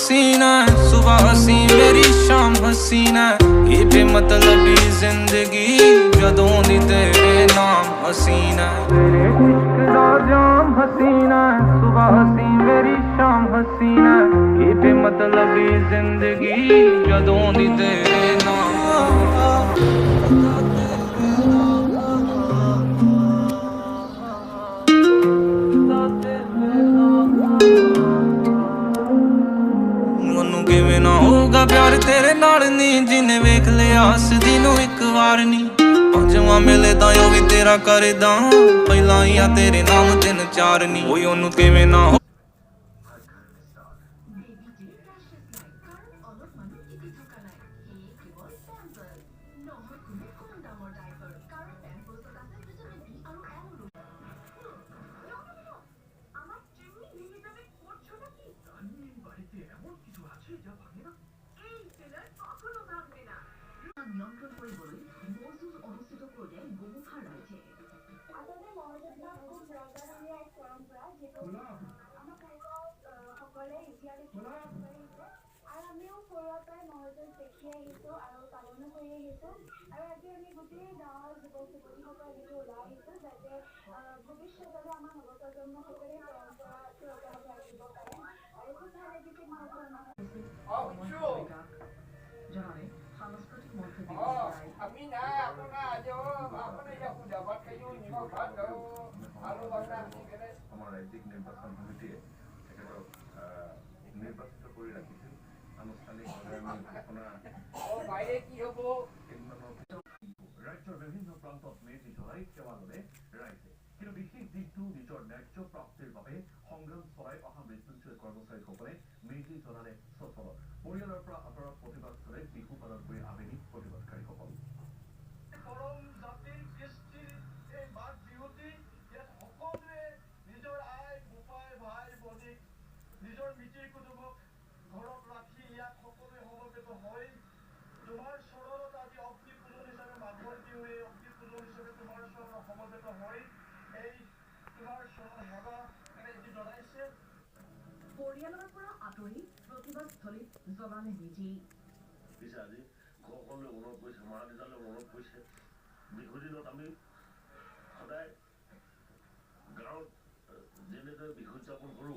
हसीना है, सुबह हसी मेरी शाम हसीना है, ये बेमतलबी जिंदगी जदों दी तेरे नाम हसीना है। तेरे इश्क दा जाम हसीना है, सुबह हसी मेरी शाम हसीना है, ये बेमतलबी जिंदगी जदों दी तेरे नाम। ਮੈਨੂੰ ਕਿਵੇਂ ਨਾ ਹੋਊਗਾ ਪਿਆਰ ਤੇਰੇ ਨਾਲ ਨੀ, ਜਿਨੇ ਵੇਖ ਲਿਆ ਹੱਸਦੀ ਨੂੰ ਇੱਕ ਵਾਰ ਨੀ, ਪੰਜਵਾਂ ਮਿਲੇ ਤਾਂ ਉਹ ਵੀ ਤੇਰਾ ਕਰਦਾ, ਪਹਿਲਾਂ ਹੀ ਆ ਤੇਰੇ ਨਾਮ 3-4 ਨੀ, ਓਏ ਉਹਨੂੰ ਕਿਵੇਂ ਨਾ নিয়ন্ত্রণ কৰিবলৈ মজুজ অনুষ্ঠিত কৰোঁতে বহু ভাৰ ৰাইজে আচলতে মহযুদ্ধ খুব ৰজাদিনীয়া এক পৰম্পৰা, যিটো আমাৰ কৃষকসকলে এতিয়ালৈকে কৰি আহিছে, আৰু আমিও সৰুৰে পৰাই মহযুদ্ধ দেখি আহিছোঁ আৰু পালনো কৰি আহিছোঁ। আৰু আজি আমি গোটেই গাঁৱৰ যুৱক যুৱতীসকল যিটো ওলাই আহিছোঁ, যাতে ভৱিষ্যতলৈ আমাৰ নৱপ্ৰজন্মসকলে পৰম্পৰাটো অব্যাহত ৰাখিব পাৰে। আৰু খুব ভাল লাগিছে জনালে সাংস্কৃতিক মন্ত্ৰী আমাৰ ৰাজ্যিক নিৰ্বাচন সমিতিয়ে তেখেতক নিৰ্বাচিত কৰি ৰাখিছিল। আনুষ্ঠানিকভাৱে আমি ঘোষণা ৰাজ্যৰ বিভিন্ন প্ৰান্তত মেজি জ্বলাই সেৱা ল'লে ৰাইজে, কিন্তু বিশেষ দিনটো নিজৰ ন্যায্য প্ৰাপ্তিৰ বাবে সংগ্ৰাম চলাই অহা মৃত্যুঞ্জয় কৰ্মচাৰীসকলে মেজি জ্বলালে চচলত। পৰিয়ালৰ পৰা আঁতৰত প্ৰতিবাদ চলে বিহু পালন কৰি আবেলি প্ৰতিবাদকাৰীসকল। নিজৰ মিতিৰ কুটুমক ঘৰত ৰাখি ইয়াত সকলোৱে সমবেত হৈ তোমাৰ চৰণত আজি অগ্নি পূজন হিচাপে মাঘৰ দিওঁ, এই অগ্নি পূজন হিচাপে তোমাৰ চৰণত সমবেত হৈ এই তোমাৰ চৰণ সেৱা এটি জনাইছে। পৰিয়ালৰ পৰা আঁতৰি প্ৰতিবাদস্থলীত জ্বলালে মেজি। পিছে আজি ঘৰখনলৈ মনত পৰিছে, মা দেউতালৈ মনত পৰিছে। বিহু দিনত আমি সদায় গাঁৱত যেনেদৰে বিহু উদযাপন কৰোঁ,